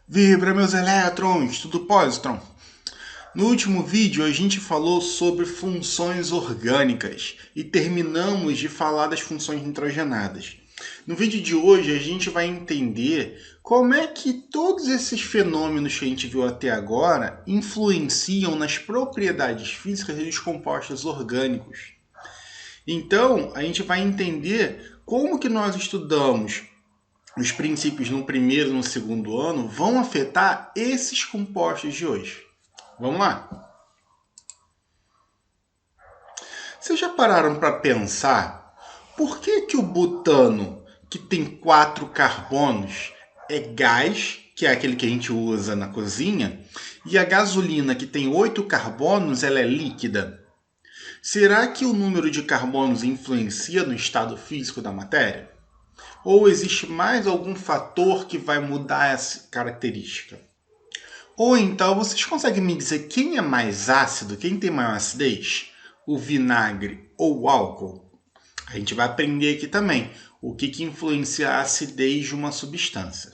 Vibra meus elétrons, tudo positron. No último vídeo a gente falou sobre funções orgânicas e terminamos de falar das funções nitrogenadas. No vídeo de hoje a gente vai entender como é que todos esses fenômenos que a gente viu até agora influenciam nas propriedades físicas dos compostos orgânicos. Então a gente vai entender como que nós estudamos os princípios no primeiro e no segundo ano vão afetar esses compostos de hoje. Vamos lá? Vocês já pararam para pensar por que o butano, que tem 4 carbonos, é gás, que é aquele que a gente usa na cozinha, e a gasolina, que tem 8 carbonos, ela é líquida? Será que o número de carbonos influencia no estado físico da matéria? Ou existe mais algum fator que vai mudar essa característica? Ou então vocês conseguem me dizer quem é mais ácido, quem tem maior acidez? O vinagre ou o álcool? A gente vai aprender aqui também o que influencia a acidez de uma substância.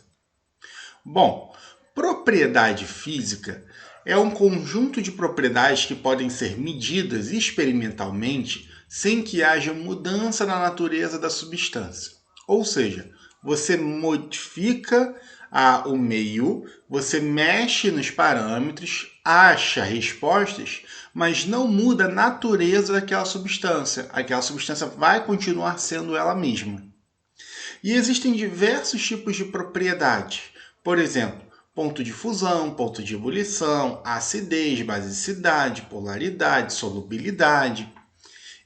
Bom, propriedade física é um conjunto de propriedades que podem ser medidas experimentalmente sem que haja mudança na natureza da substância. Ou seja, você modifica o meio, você mexe nos parâmetros, acha respostas, mas não muda a natureza daquela substância. Aquela substância vai continuar sendo ela mesma. E existem diversos tipos de propriedades. Por exemplo, ponto de fusão, ponto de ebulição, acidez, basicidade, polaridade, solubilidade.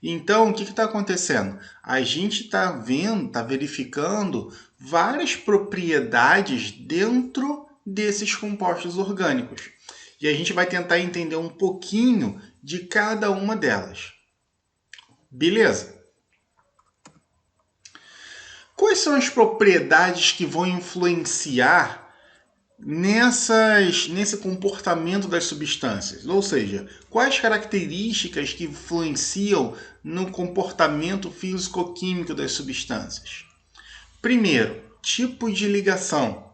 Então, o que está acontecendo? A gente está vendo, está verificando várias propriedades dentro desses compostos orgânicos. E a gente vai tentar entender um pouquinho de cada uma delas. Beleza? Quais são as propriedades que vão influenciar nesse comportamento das substâncias? Ou seja, quais características que influenciam no comportamento físico-químico das substâncias? Primeiro, tipo de ligação.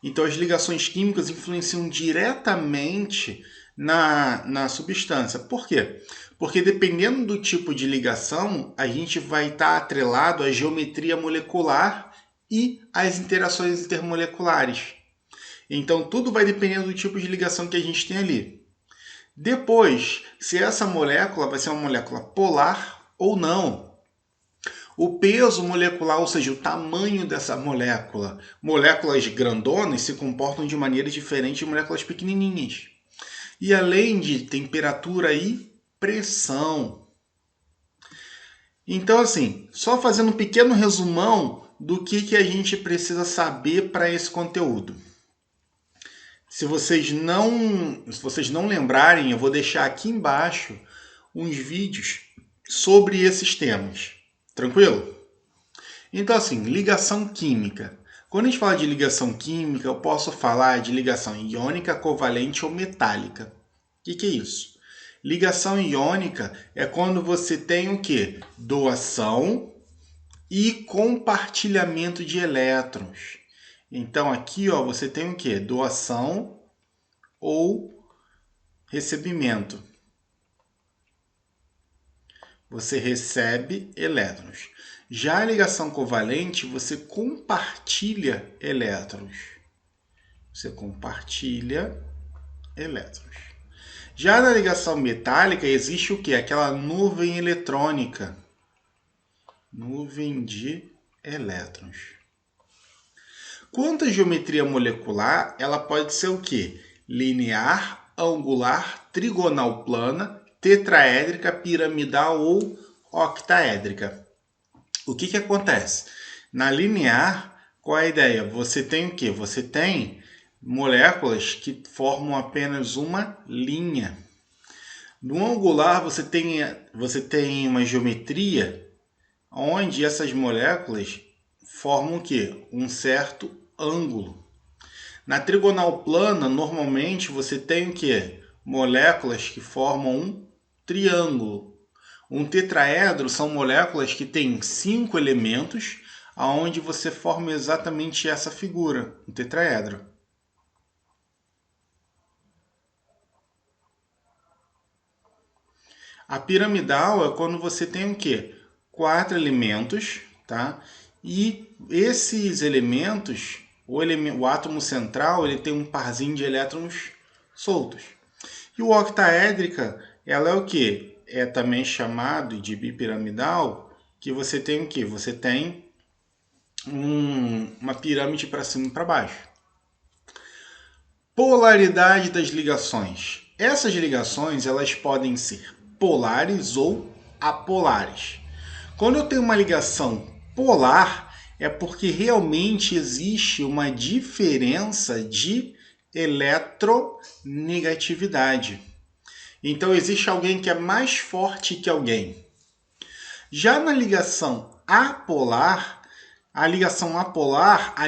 Então, as ligações químicas influenciam diretamente na substância. Por quê? Porque dependendo do tipo de ligação, a gente vai estar atrelado à geometria molecular e às interações intermoleculares. Então, tudo vai dependendo do tipo de ligação que a gente tem ali. Depois, se essa molécula vai ser uma molécula polar ou não. O peso molecular, ou seja, o tamanho dessa molécula. Moléculas grandonas se comportam de maneira diferente de moléculas pequenininhas. E além de temperatura e pressão. Então, assim, só fazendo um pequeno resumão do que a gente precisa saber para esse conteúdo. Se vocês não lembrarem, eu vou deixar aqui embaixo uns vídeos sobre esses temas. Tranquilo? Então, assim, ligação química. Quando a gente fala de ligação química, eu posso falar de ligação iônica, covalente ou metálica. O que é isso? Ligação iônica é quando você tem o quê? Doação e compartilhamento de elétrons. Então, aqui ó, você tem o quê? Doação ou recebimento. Você recebe elétrons. Já a ligação covalente, você compartilha elétrons. Você compartilha elétrons. Já na ligação metálica, existe o quê? Aquela nuvem eletrônica. Nuvem de elétrons. Quanto à geometria molecular, ela pode ser o quê? Linear, angular, trigonal plana, tetraédrica, piramidal ou octaédrica. O que acontece? Na linear, qual é a ideia? Você tem o quê? Você tem moléculas que formam apenas uma linha. No angular, você tem uma geometria onde essas moléculas formam o quê? Um certo ângulo. Na trigonal plana, normalmente você tem o quê? Moléculas que formam um triângulo. Um tetraedro são moléculas que têm 5 elementos, aonde você forma exatamente essa figura, um tetraedro. A piramidal é quando você tem o quê? 4 elementos, tá? E esses elementos, o átomo central, ele tem um parzinho de elétrons soltos. E o octaédrica, ela é o quê? É também chamado de bipiramidal, que você tem o quê? Você tem uma pirâmide para cima e para baixo. Polaridade das ligações. Essas ligações, elas podem ser polares ou apolares. Quando eu tenho uma ligação polar, é porque realmente existe uma diferença de eletronegatividade. Então existe alguém que é mais forte que alguém. Já na ligação apolar, a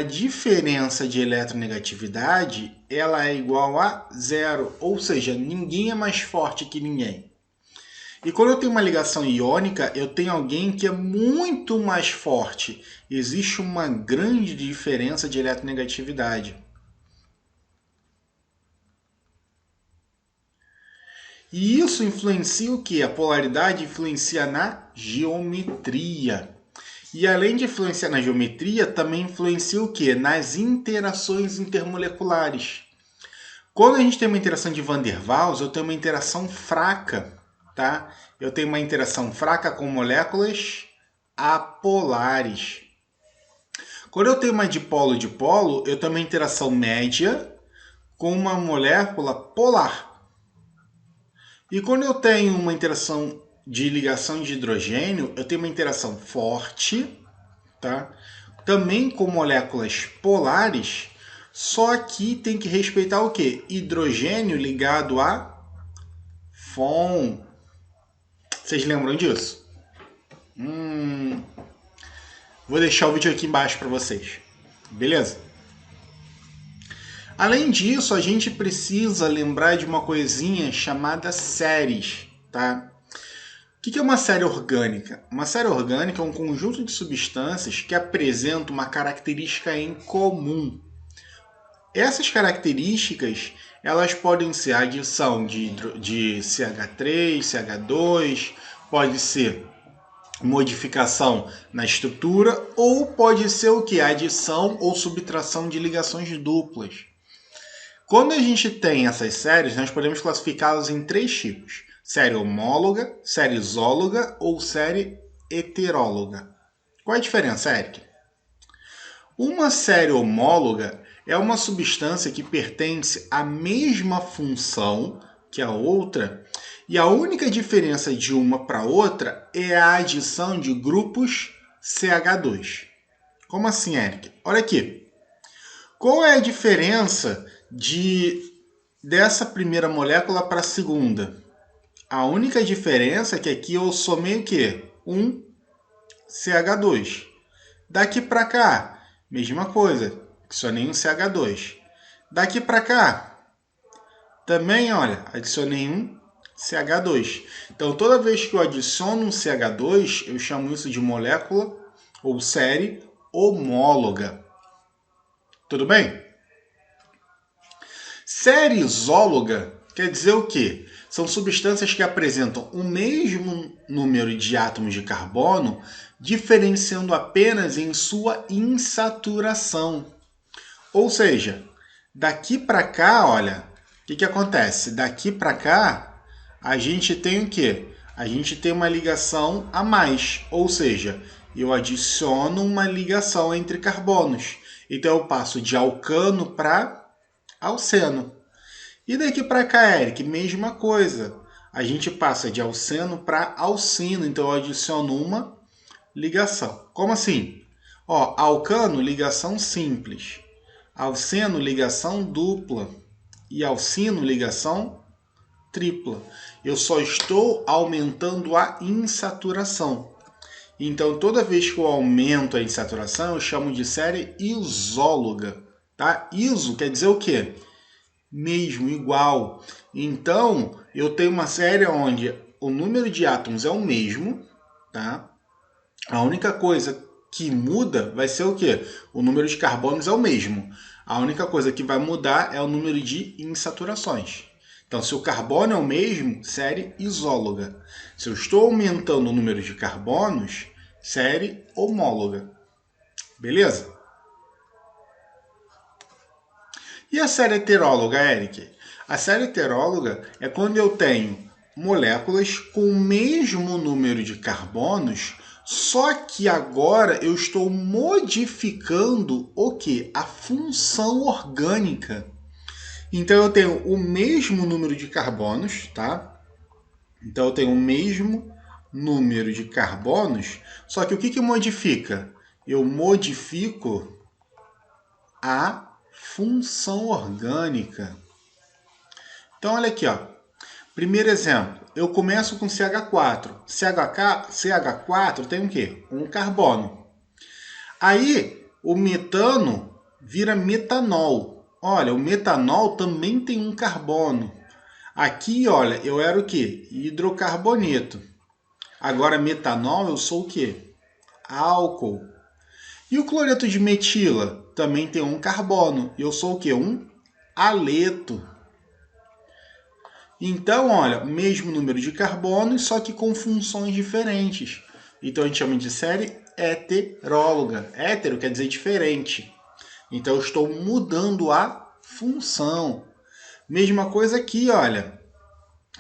diferença de eletronegatividade, ela é igual a zero, ou seja, ninguém é mais forte que ninguém. E quando eu tenho uma ligação iônica, eu tenho alguém que é muito mais forte. Existe uma grande diferença de eletronegatividade. E isso influencia o quê? A polaridade influencia na geometria. E além de influenciar na geometria, também influencia o quê? Nas interações intermoleculares. Quando a gente tem uma interação de Van der Waals, eu tenho uma interação fraca, tá? Eu tenho uma interação fraca com moléculas apolares. Quando eu tenho uma dipolo-dipolo, eu tenho uma interação média com uma molécula polar. E quando eu tenho uma interação de ligação de hidrogênio, eu tenho uma interação forte, tá? Também com moléculas polares, só que tem que respeitar o quê? Hidrogênio ligado a FON. Vocês lembram disso? Vou deixar o vídeo aqui embaixo para vocês. Beleza? Além disso, a gente precisa lembrar de uma coisinha chamada séries, tá? O que é uma série orgânica? Uma série orgânica é um conjunto de substâncias que apresenta uma característica em comum. Essas características, elas podem ser a adição de CH3, CH2, pode ser modificação na estrutura ou pode ser o que? Adição ou subtração de ligações duplas. Quando a gente tem essas séries, nós podemos classificá-las em 3 tipos: série homóloga, série isóloga ou série heteróloga. Qual é a diferença, Eric? Uma série homóloga é uma substância que pertence à mesma função que a outra, e a única diferença de uma para outra é a adição de grupos CH2. Como assim, Eric? Olha aqui. Qual é a diferença dessa primeira molécula para a segunda? A única diferença é que aqui eu somei o quê? Um CH2. Daqui para cá, mesma coisa, adicionei um CH2. Daqui para cá, também, olha, adicionei um CH2. Então, toda vez que eu adiciono um CH2, eu chamo isso de molécula ou série homóloga. Tudo bem? Série isóloga quer dizer o quê? São substâncias que apresentam o mesmo número de átomos de carbono, diferenciando apenas em sua insaturação. Ou seja, daqui para cá, olha, o que acontece? Daqui para cá, a gente tem o quê? A gente tem uma ligação a mais, ou seja, eu adiciono uma ligação entre carbonos. Então eu passo de alcano para alceno. E daqui para cá, Eric, mesma coisa. A gente passa de alceno para alcino, então eu adiciono uma ligação. Como assim? Ó, alcano, ligação simples. Alceno, ligação dupla. E alcino, ligação tripla. Eu só estou aumentando a insaturação. Então, toda vez que eu aumento a insaturação, eu chamo de série isóloga. Tá? Iso quer dizer o quê? Mesmo, igual. Então, eu tenho uma série onde o número de átomos é o mesmo, tá? A única coisa que muda vai ser o quê? O número de carbonos é o mesmo. A única coisa que vai mudar é o número de insaturações. Então, se o carbono é o mesmo, série isóloga. Se eu estou aumentando o número de carbonos, série homóloga. Beleza? E a série heteróloga, Eric? A série heteróloga é quando eu tenho moléculas com o mesmo número de carbonos, só que agora eu estou modificando o que? A função orgânica. Então eu tenho o mesmo número de carbonos, tá? Então eu tenho o mesmo número de carbonos, só que o que modifica? Eu modifico a função orgânica. Então olha aqui, ó. Primeiro exemplo, eu começo com CH4. CH4 tem o quê? Um carbono. Aí o metano vira metanol. Olha, o metanol também tem um carbono. Aqui, olha, eu era o quê? Hidrocarboneto. Agora, metanol, eu sou o quê? Álcool. E o cloreto de metila também tem um carbono. Eu sou o quê? Um haleto. Então, olha, mesmo número de carbonos, só que com funções diferentes. Então, a gente chama de série heteróloga. Hétero quer dizer diferente. Então, eu estou mudando a função. Mesma coisa aqui, olha.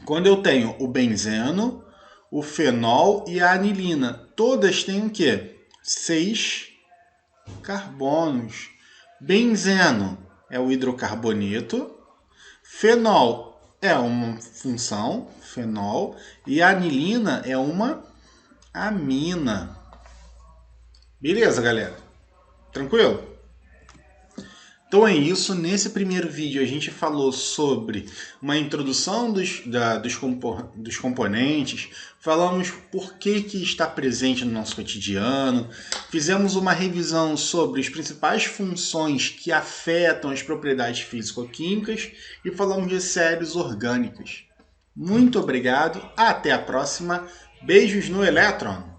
Quando eu tenho o benzeno, o fenol e a anilina, todas têm o quê? 6 carbonos. Benzeno é o hidrocarboneto, fenol é uma função, fenol, e a anilina é uma amina. Beleza, galera? Tranquilo? Então é isso, nesse primeiro vídeo a gente falou sobre uma introdução dos componentes, falamos por que está presente no nosso cotidiano, fizemos uma revisão sobre as principais funções que afetam as propriedades físico-químicas e falamos de séries orgânicas. Muito obrigado, até a próxima, beijos no elétron!